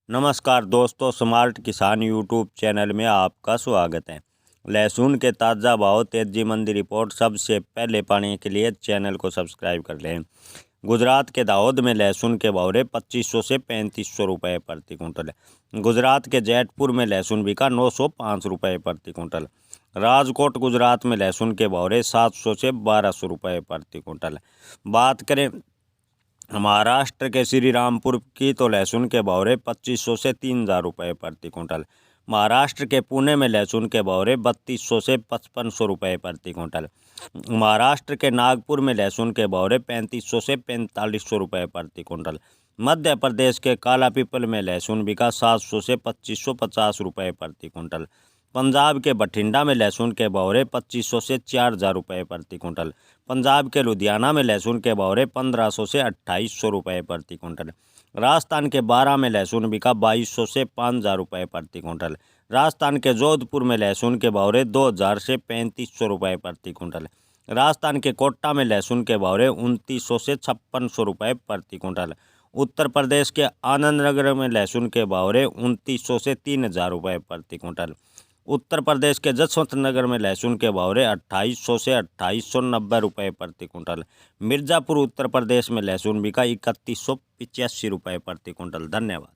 नमस्कार दोस्तों, स्मार्ट किसान यूट्यूब चैनल में आपका स्वागत है। लहसुन के ताज़ा भाव तेजी मंदी रिपोर्ट सबसे पहले पाने के लिए चैनल को सब्सक्राइब कर लें। गुजरात के दाहोद में लहसुन के भाव 2500 से 3500 रुपये प्रति कुंटल। गुजरात के जैतपुर में लहसुन बिका 905 रुपये प्रति कुंटल। राजकोट गुजरात में लहसुन के भाव 700 से 1200 रुपये प्रति कुंटल। बात करें महाराष्ट्र के श्री रामपुर की तो लहसुन के भाव 2500 से 3000 रुपये प्रति कुंटल। महाराष्ट्र के पुणे में लहसुन के भाव 3200 से 5500 रुपये प्रति कुंटल। महाराष्ट्र के नागपुर में लहसुन के भाव 3500 से 4500 रुपये प्रति कुंटल। मध्य प्रदेश के काला पीपल में लहसुन बिका 700 से 2550 रुपये प्रति कुंटल। पंजाब के बठिंडा में लहसुन के भाव 2500 से 4000 रुपये प्रति कुंटल। पंजाब के लुधियाना में लहसुन के भाव 1500 से 2800 रुपये प्रति कुंटल। राजस्थान के बारा में लहसुन बिका 2200 से 5000 रुपये प्रति कुंटल। राजस्थान के जोधपुर में लहसुन के भाव 2000 से 3500 रुपये प्रति कुंटल। राजस्थान के कोटा में लहसुन के भाव 2900 से 5600 रुपये प्रति कुंटल। उत्तर प्रदेश के आनंदनगर में लहसुन के भाव 2900 से 3000 रुपये प्रति कुंटल। उत्तर प्रदेश के जसवंत नगर में लहसुन के भाव 2800 से 2890 रुपये प्रति कुंटल। मिर्ज़ापुर उत्तर प्रदेश में लहसुन बिका 3185 रुपये प्रति कुंटल। धन्यवाद।